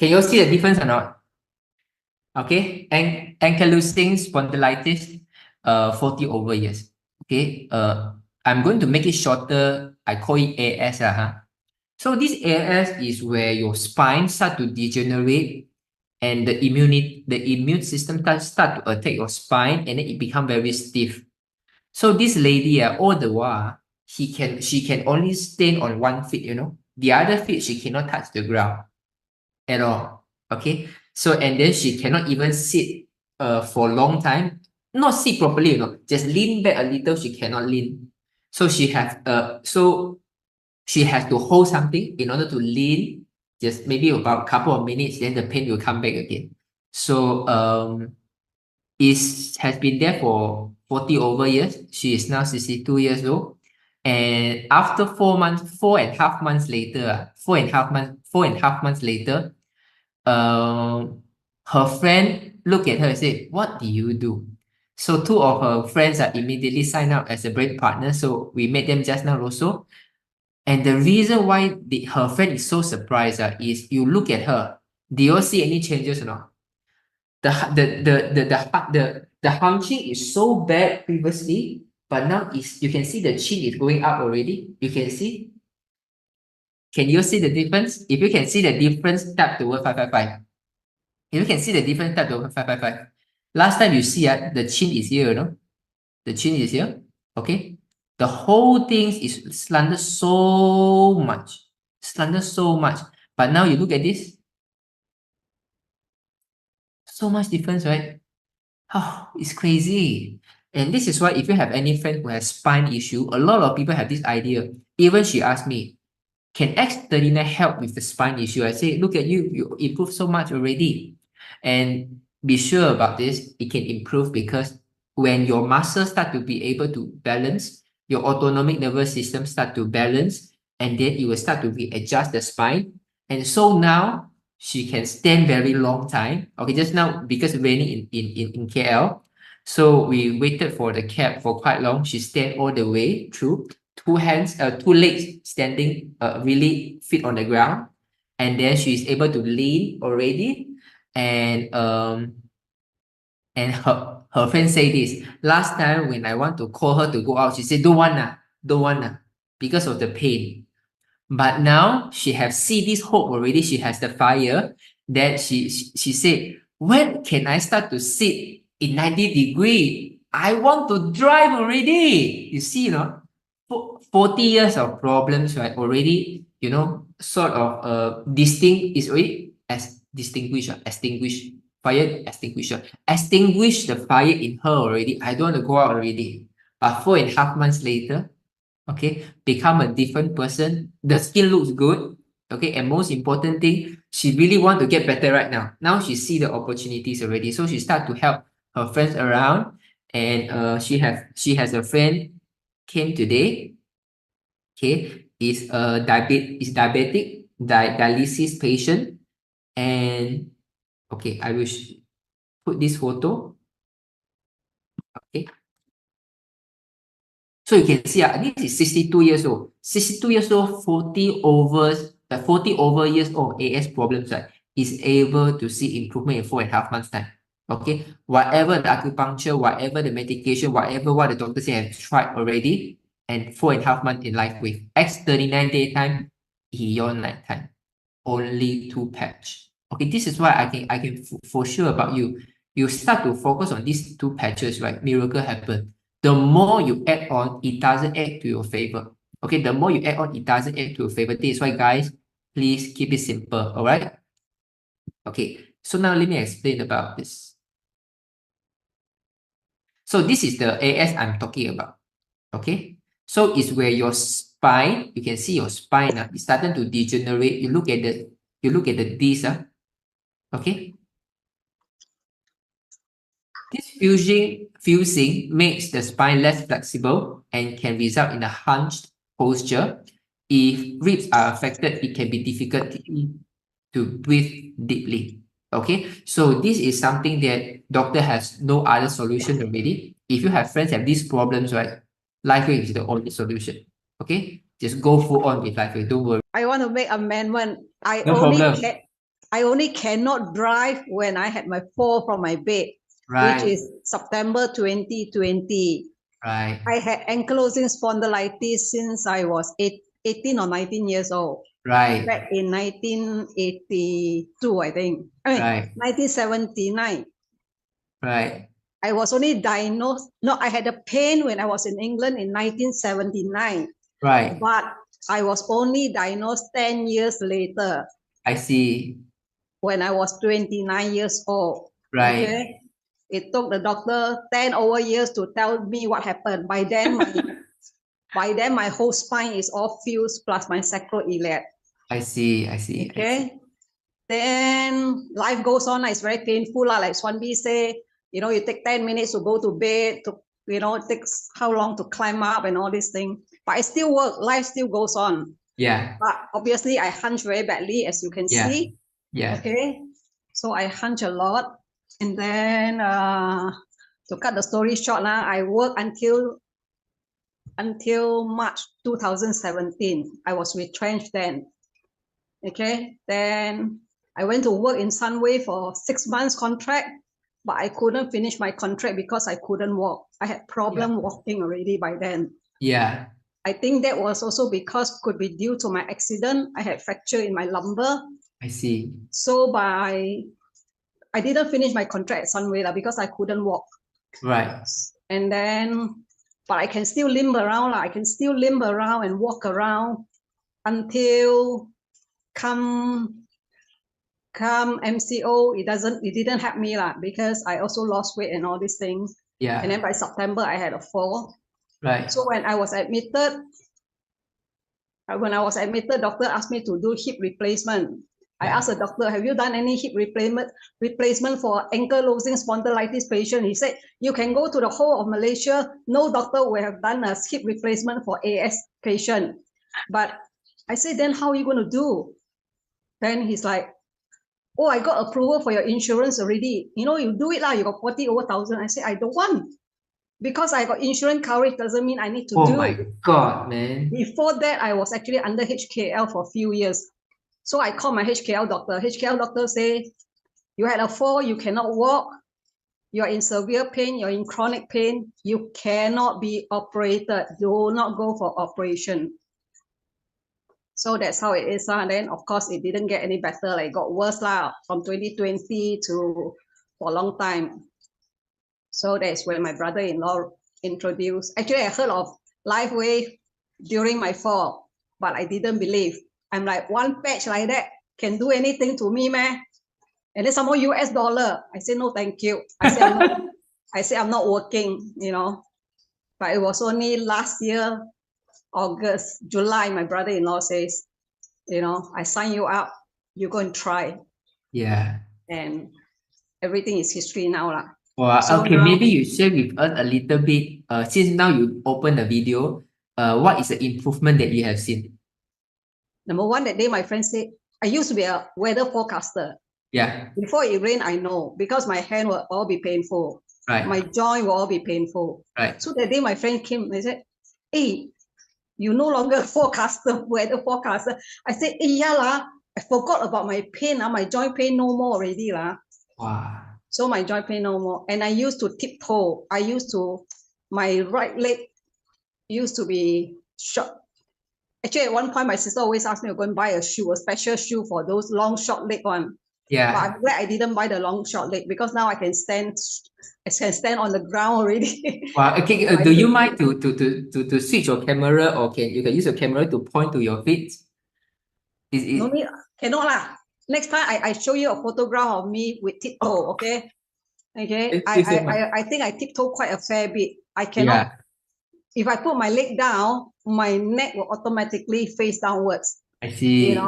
Can you see the difference or not? Okay, ankylosing spondylitis, 40 over years. Okay, I'm going to make it shorter. I call it AS. So this AS is where your spine start to degenerate and the immune system start to attack your spine, and then it become very stiff. So this lady, all the while, she can only stand on one feet, The other feet, she cannot touch the ground at all. Okay. So, and then she cannot even sit for a long time. Not sit properly, Just lean back a little, she cannot lean. So she has to hold something in order to lean, just maybe about a couple of minutes, then the pain will come back again. So it has been there for 40 over years. She is now 62 years old. And after 4.5 months later, 4.5 months later, her friend look at her and say, "What do you do?" So two of her friends are immediately signed up as a brain partner. So we met them just now also. And the reason why her friend is so surprised is you look at her. Do you see any changes or not? The hunching is so bad previously, but now you can see the chin is going up already. You can see. Can you see the difference? If you can see the difference, tap the word 555. If you can see the difference, tap the word 555. Last time you see the chin is here, The chin is here. Okay. The whole thing is slanted so much. But now you look at this. So much difference, right? Oh, it's crazy. And this is why if you have any friend who has spine issue, a lot of people have this idea. Even she asked me, can X39 help with the spine issue? I say, look at you, you improved so much already. And be sure about this, it can improve because when your muscles start to be able to balance, your autonomic nervous system start to balance, and then it will start to readjust the spine. And so now she can stand very long time. Okay, just now because raining in KL, so we waited for the cab for quite long. She stand all the way through, two legs standing really fit on the ground, and then she is able to lean already. And her friend say this last time when I want to call her to go out, she said don't wanna because of the pain. But now she has see this hope already. She has the fire that she said, when can I start to sit in 90-degree? I want to drive already. You see, 40 years of problems, right? Already, sort of distinct is already as extinguished fire extinguisher. Extinguish the fire in her already. I don't want to go out already. But 4.5 months later, okay, become a different person. The skin looks good. Okay, and most important thing, she really want to get better right now. Now she see the opportunities already. So she start to help her friends around. And she has a friend came today. Okay, is a diabetic dialysis patient. And okay, I will put this photo. Okay. So you can see this is 62 years old. 62 years old, 40 over years old AS problems, right, is able to see improvement in 4.5 months time. Okay. Whatever the acupuncture, whatever the medication, whatever what the doctor say have tried already, and 4.5 months in Lifewave. X39 daytime, Eon nighttime. Only 2 patch. Okay, this is why I can for sure about you. You start to focus on these 2 patches, right? Miracle happen. The more you add on, it doesn't add to your favor. Okay, the more you add on, it doesn't add to your favor. This is why, guys, please keep it simple. All right. Okay, so now let me explain about this. So this is the AS I'm talking about. Okay, so it's where your spine, you can see your spine is starting to degenerate. You look at the disc. Okay. This fusing makes the spine less flexible and can result in a hunched posture. If ribs are affected, it can be difficult to breathe deeply. Okay, so this is something that doctor has no other solution already. If you have friends have these problems, right, Lifewave is the only solution. Okay, just go full on with Lifewave. Don't worry. I want to make amendment. I No only problem. I only cannot drive when I had my fall from my bed, which is September 2020. Right. I had ankylosing spondylitis since I was 18 or 19 years old. Right. Back in 1982, I think. I mean, Right. 1979. Right. I was only diagnosed. No, I had a pain when I was in England in 1979. Right. But I was only diagnosed 10 years later. I see. When I was 29 years old. Right. Okay. It took the doctor 10 over years to tell me what happened. By then, my whole spine is all fused plus my sacroiliac. I see. I see. Okay. I see. Then life goes on. It's very painful. Like Swanby say, you take 10 minutes to go to bed, it takes how long to climb up and all these things. But I still work. Life still goes on. Yeah. But obviously, I hunch very badly, as you can see. Yeah. Okay. So I hunch a lot. And then to cut the story short, I worked until March 2017. I was retrenched then. Okay. Then I went to work in Sunway for 6 months contract, but I couldn't finish my contract because I couldn't walk. I had problem walking already by then. Yeah. I think that was also because could be due to my accident. I had fracture in my lumbar. I see. So I didn't finish my contract at Sunway because I couldn't walk. Right. And then, but I can still limp around. I can still limp around and walk around until come MCO. It didn't help me because I also lost weight and all these things. Yeah. And then by September, I had a fall. Right. So when I was admitted, doctor asked me to do hip replacement. I asked the doctor, have you done any hip replacement for ankylosing spondylitis patient? He said, you can go to the whole of Malaysia. No doctor will have done a hip replacement for AS patient. But I said, then how are you going to do? Then he's like, oh, I got approval for your insurance already. You do it, you got 40 over thousand. I said, I don't want. Because I got insurance coverage doesn't mean I need to do. Oh my God, man. Before that, I was actually under HKL for a few years. So I called my HKL doctor. HKL doctor say, you had a fall, you cannot walk, you're in severe pain, you're in chronic pain, you cannot be operated. Do not go for operation. So that's how it is. And then, of course, it didn't get any better. It got worse from 2020 to for a long time. So that's when my brother-in-law introduced. Actually, I heard of Lifewave during my fall, but I didn't believe. I'm like, one patch like that can do anything to me, man. And then some more US dollar. I say, no, thank you. I say, I'm not working, But it was only last year, July, my brother-in-law says, I sign you up. You go and try. Yeah. And everything is history now. Well, So okay, now, maybe you share with us a little bit, since now you open the video, what is the improvement that you have seen? Number one, that day my friend said, I used to be a weather forecaster. Yeah. Before it rained, I know, because my hand will all be painful. Right. My joint will all be painful. Right. So that day my friend came and said, hey, you no longer forecaster, weather forecaster. I said, hey, yeah, I forgot about my pain. My joint pain no more already. Wow. So my joint pain no more. And I used to tiptoe. My right leg used to be short. Actually, at one point, my sister always asked me to go and buy a special shoe for those long, short leg one. Yeah. But I'm glad I didn't buy the long, short leg because now I can stand on the ground already. Wow. Okay. Do you mind to switch your camera, or you can use your camera to point to your feet? No need, cannot lah. Next time I show you a photograph of me with tiptoe. Okay. Okay. I think I tiptoe quite a fair bit. I cannot. Yeah. If I put my leg down, my neck will automatically face downwards. I see.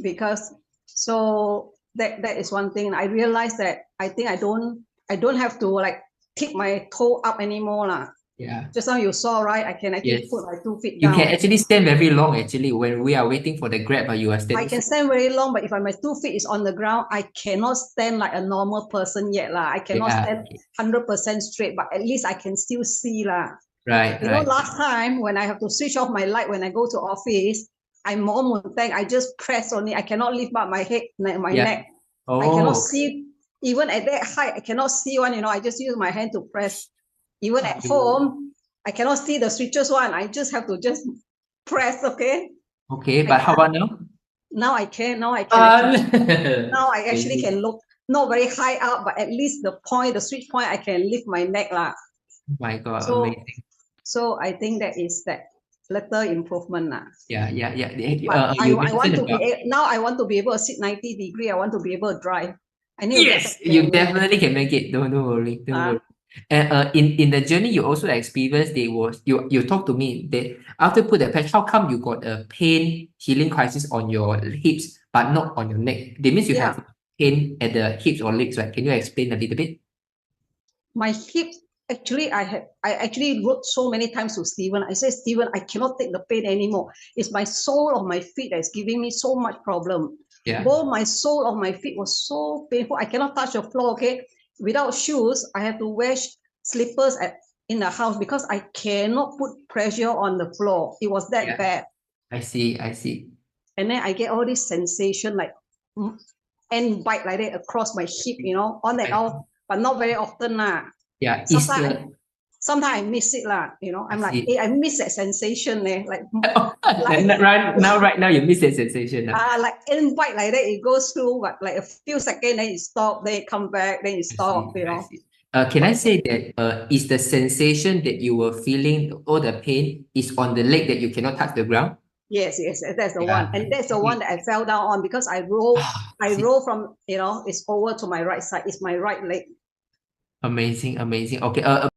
Because so that is one thing. I realized that I think I don't have to tip my toe up anymore. Yeah. Just now you saw, right? I can actually put my 2 feet You down. can actually stand very long actually when we are waiting for the Grab, you are standing. I can stand very long, but if my 2 feet is on the ground, I cannot stand like a normal person yet. I cannot stand 100% straight, but at least I can still see. Right. Last time when I have to switch off my light when I go to office, I just press on it. I cannot lift up my head, my neck. I cannot Oh, see, even at that height, I cannot see one, you know, I just use my hand to press. Even at okay. home, I cannot see the switches one. I just have to just press, okay? Okay, I but how can't, about now? now I can actually, now I actually Amazing. can look, not very high up, but at least the point, the switch point, I can lift my neck lah. Oh my God, So, amazing. so I think that is that little improvement lah. Yeah. But You I want mentioned to be about now I want to be able to sit 90 degree. I want to be able to drive. I need to get yes, back you to definitely can make it. Don't worry, don't uh, worry. And in the journey, you also experienced you talked to me that after put the patch, how come you got a pain healing crisis on your hips but not on your neck? That means you yeah. have pain at the hips or legs, right? Can you explain a little bit? My hip actually I actually wrote so many times to Stephen. I said, Stephen, I cannot take the pain anymore. It's my sole of my feet that's giving me so much problem. Yeah, Both my sole of my feet was so painful. I cannot touch the floor, okay? Without shoes, I have to wear slippers in the house because I cannot put pressure on the floor. It was that yeah. bad. I see. And then I get all this sensation like and bite like that across my hip, you know, on and off, but not very often lah. Yeah, is Sometimes the sometimes I miss it lah, you know. I I'm like, see. hey, I miss that sensation eh, like Right now you miss that sensation. like in bite like that, it goes through but like a few seconds, then it stop, then it come back, then it stop, you I know. see. Can I say that is the sensation that you were feeling all the pain is on the leg that you cannot touch the ground? Yes, that's the one, Yeah. and that's the one that I fell down on because I See, roll from, you know, it's over to my right side. It's my right leg. amazing. Okay.